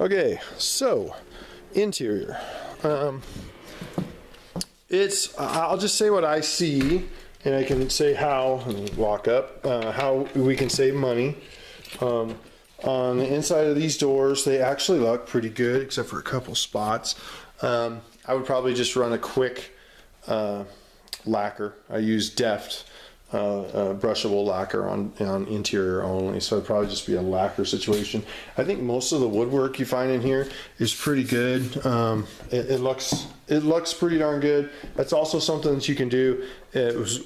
Okay, so interior. I'll just say what I see, and I can say how, and walk up, how we can save money. On the inside of these doors, they actually look pretty good, except for a couple spots. I would probably just run a quick lacquer. I use Deft brushable lacquer on interior only, so it'd probably just be a lacquer situation. I think most of the woodwork you find in here is pretty good. It looks pretty darn good. That's also something that you can do.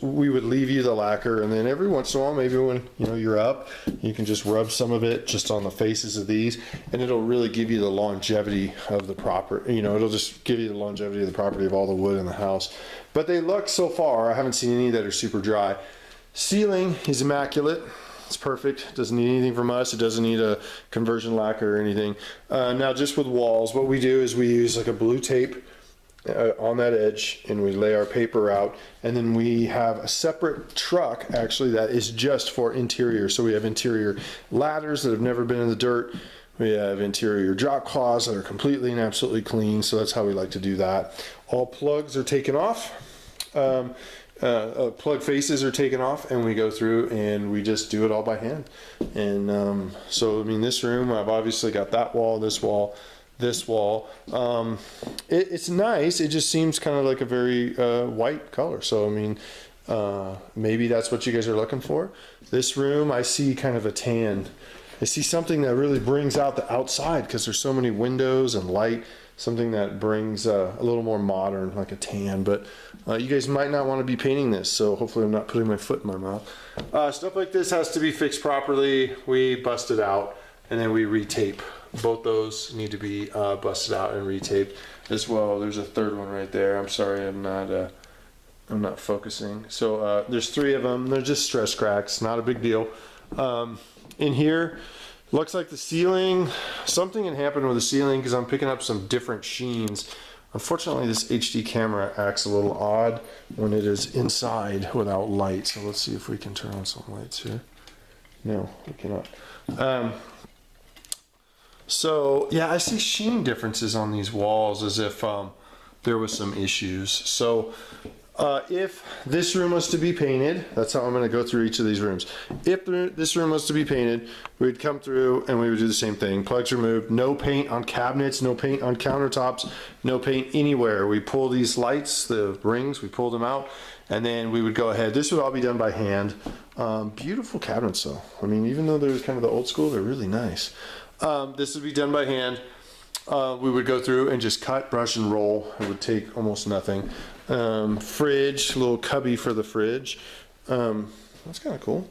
We would leave you the lacquer, and then every once in a while, maybe when you're up, you can just rub some of it just on the faces of these, and it'll really give you the longevity of the property. It'll just give you the longevity of the property of all the wood in the house. But they look, so far, I haven't seen any that are super dry. Ceiling is immaculate. It's perfect. Doesn't need anything from us. It doesn't need a conversion lacquer or anything. Now, just with walls, what we do is we use like a blue tape on that edge, and we lay our paper out, and then we have a separate truck actually that is just for interior. So we have interior ladders that have never been in the dirt. We have interior drop cloths that are completely and absolutely clean. So that's how we like to do that. All plugs are taken off. Plug faces are taken off, and we go through and we just do it all by hand. And so I mean, this room, I've obviously got that wall, this wall, this wall. It's nice. It just seems kind of like a very white color. So I mean, maybe that's what you guys are looking for. This room, I see kind of a tan. I see something that really brings out the outside, because there's so many windows and light. Something that brings a little more modern, like a tan. But you guys might not want to be painting this, so hopefully I'm not putting my foot in my mouth. Stuff like this has to be fixed properly. We bust it out, and then we retape. Both those need to be busted out and retaped as well. There's a third one right there. I'm sorry, I'm not focusing. So there's 3 of them. They're just stress cracks, not a big deal. In here, looks like the ceiling, something had happened with the ceiling, because I'm picking up some different sheens. Unfortunately, this HD camera acts a little odd when it is inside without light. So let's see if we can turn on some lights here. No, we cannot. So yeah, I see sheen differences on these walls, as if there was some issues. So if this room was to be painted, that's how I'm going to go through each of these rooms. If this room was to be painted, we'd come through and we would do the same thing. Plugs removed, no paint on cabinets, no paint on countertops, no paint anywhere. We pull these lights, the rings, we pull them out, and then we would go ahead. This would all be done by hand. Beautiful cabinets though. I mean, even though they're kind of the old school, they're really nice. This would be done by hand. We would go through and just cut, brush, and roll. It would take almost nothing. Fridge, little cubby for the fridge. That's kind of cool.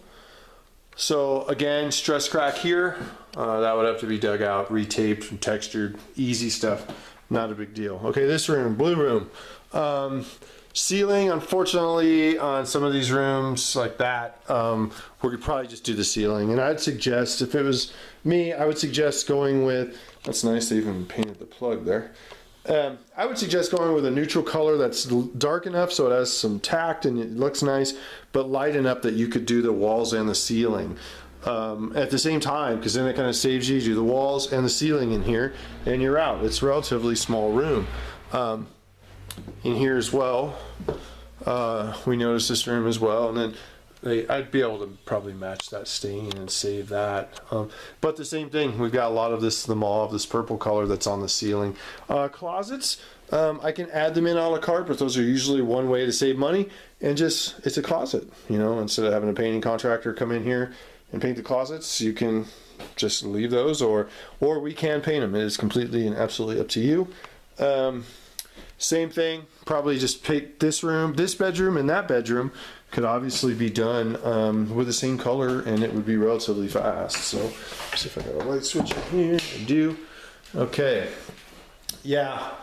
So again, stress crack here. That would have to be dug out, retaped, and textured. Easy stuff, not a big deal. Okay, this room, blue room. Ceiling, unfortunately, on some of these rooms like that, we could probably just do the ceiling. And I'd suggest, if it was me, I would suggest going with, that's nice, they even painted the plug there. I would suggest going with a neutral color that's dark enough so it has some tact and it looks nice, but light enough that you could do the walls and the ceiling at the same time, because then it kind of saves you. Do the walls and the ceiling in here, and you're out. It's a relatively small room. In here as well, we noticed this room as well, and then I'd be able to probably match that stain and save that. But the same thing, we've got a lot of this, the mauve, this purple color that's on the ceiling. Closets, I can add them in a la carte, but those are usually one way to save money, and just, it's a closet, instead of having a painting contractor come in here and paint the closets, you can just leave those, or we can paint them. It is completely and absolutely up to you. Same thing, probably just pick this room, this bedroom, and that bedroom could obviously be done with the same color, and it would be relatively fast. So let's see if I got a light switch in here. I do. Okay. Yeah,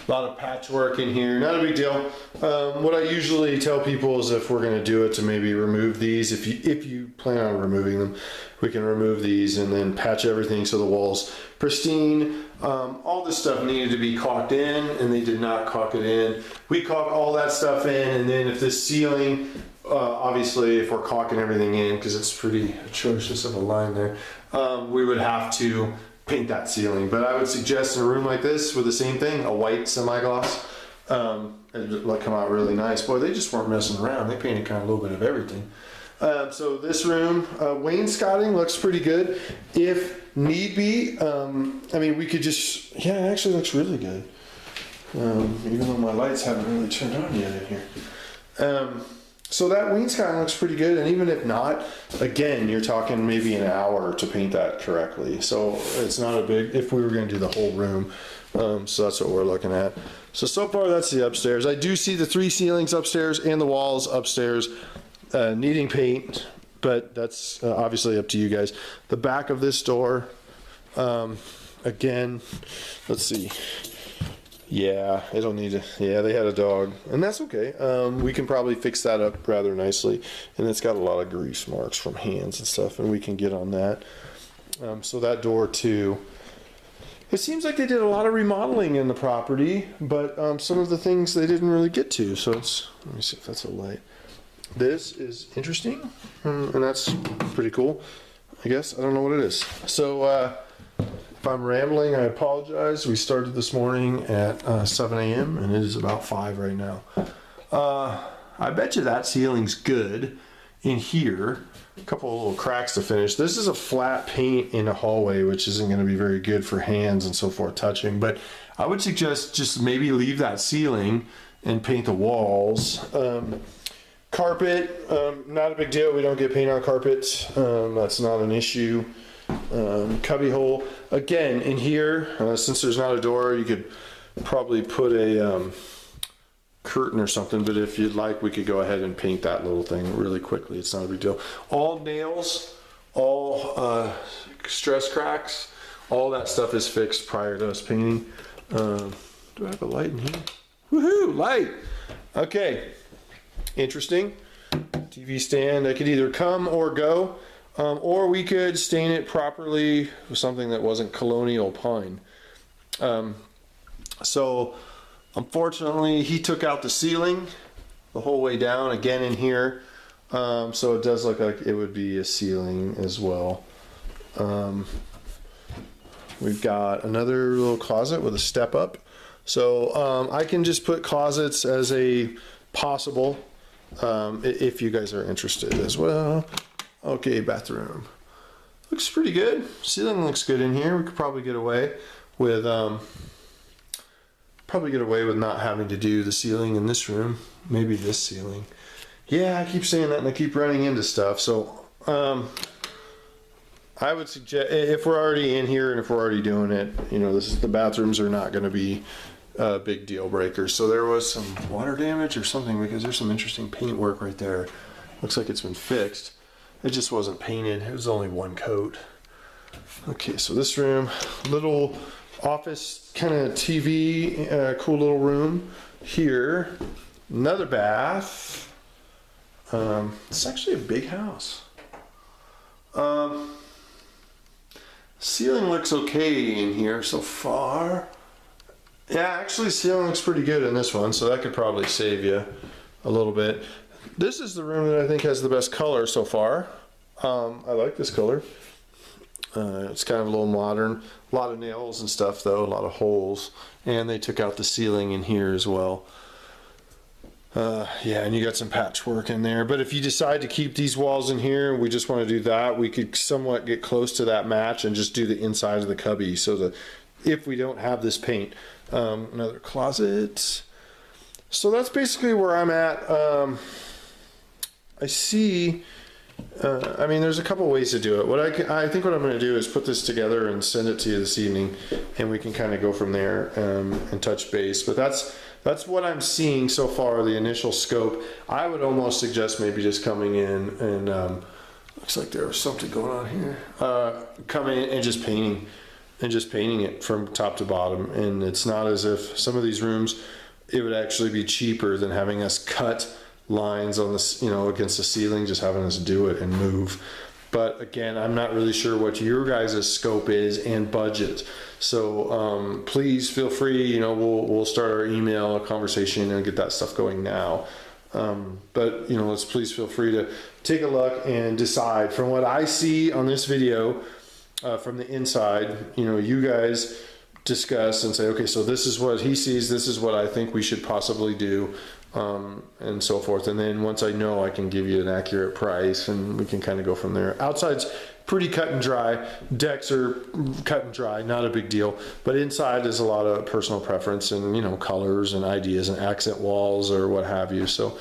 a lot of patchwork in here. Not a big deal. What I usually tell people is, if we're going to do it, to maybe remove these. If you plan on removing them, we can remove these and then patch everything so the wall's pristine. All this stuff needed to be caulked in, and they did not caulk it in. We caulk all that stuff in, and then if this ceiling, obviously if we're caulking everything in, because it's pretty atrocious of a line there, we would have to paint that ceiling. But I would suggest in a room like this with the same thing, a white semi-gloss, it'd come out really nice. Boy, they just weren't messing around. They painted kind of a little bit of everything. So this room, wainscoting looks pretty good. If need be, I mean, we could just, yeah, it actually looks really good. Even though my lights haven't really turned on yet in here. So that wainscoting looks pretty good, and even if not, again, you're talking maybe an hour to paint that correctly. So it's not a big, if we were going to do the whole room. So that's what we're looking at. So far that's the upstairs. I do see the 3 ceilings upstairs and the walls upstairs needing paint, but that's obviously up to you guys. The back of this door, again, let's see. Yeah, it'll need to, yeah, they had a dog, and that's okay. We can probably fix that up rather nicely, and it's got a lot of grease marks from hands and stuff, and we can get on that. So that door too. It seems like they did a lot of remodeling in the property, but some of the things they didn't really get to. So it's, let me see if that's a light. This is interesting, and that's pretty cool, I guess. I don't know what it is. So if I'm rambling, I apologize. We started this morning at 7 a.m. and it is about 5 right now. I bet you that ceiling's good in here. A couple of little cracks to finish. This is a flat paint in a hallway, which isn't going to be very good for hands and so forth touching, but I would suggest just maybe leave that ceiling and paint the walls. Carpet, not a big deal. We don't get paint on carpet. That's not an issue. Cubby hole, again, in here, since there's not a door, you could probably put a curtain or something, but if you'd like, we could go ahead and paint that little thing really quickly. It's not a big deal. All nails, all stress cracks, all that stuff is fixed prior to us painting. Do I have a light in here? Woohoo, light! Okay, interesting. TV stand, I could either come or go. Or we could stain it properly with something that wasn't colonial pine. So unfortunately he took out the ceiling the whole way down again in here. So it does look like it would be a ceiling as well. We've got another little closet with a step up. So I can just put closets as a possible if you guys are interested as well. Okay, bathroom. Looks pretty good. Ceiling looks good in here. We could probably get away with not having to do the ceiling in this room. Maybe this ceiling. Yeah, I keep saying that and I keep running into stuff. So I would suggest, if we're already in here and if we're already doing it, you know, the bathrooms are not going to be a big deal breaker. So there was some water damage or something because there's some interesting paint work right there. Looks like it's been fixed. It just wasn't painted. It was only one coat. Okay, so this room, little office kind of TV, cool little room here. Another bath. It's actually a big house. Ceiling looks okay in here so far. Yeah, actually ceiling looks pretty good in this one, so that could probably save you a little bit. This is the room that I think has the best color so far. I like this color. It's kind of a little modern. A lot of nails and stuff though, a lot of holes. And they took out the ceiling in here as well. Yeah, and you got some patchwork in there. But if you decide to keep these walls in here, we just want to do that, we could somewhat get close to that match and just do the inside of the cubby so that if we don't have this paint. Another closet. So that's basically where I'm at. I see, I mean, there's a couple ways to do it. I think what I'm going to do is put this together and send it to you this evening, and we can kind of go from there and touch base. But that's what I'm seeing so far, the initial scope. I would almost suggest maybe just coming in and looks like there was something going on here. Coming in and just painting it from top to bottom. And it's not as if some of these rooms, it would actually be cheaper than having us cut lines on this, you know, against the ceiling, just having us do it and move. But again, I'm not really sure what your guys' scope is and budget. So please feel free, you know, we'll start our email conversation and get that stuff going now. But you know, please feel free to take a look and decide. From what I see on this video, from the inside, you guys discuss and say, okay, so this is what he sees, this is what I think we should possibly do, and so forth. And then once I know, I can give you an accurate price, and we can kind of go from there. Outside's pretty cut and dry. Decks are cut and dry, not a big deal. But inside is a lot of personal preference and, colors and ideas and accent walls or what have you. So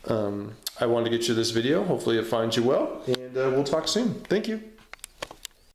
I wanted to get you this video. Hopefully it finds you well, and we'll talk soon. Thank you.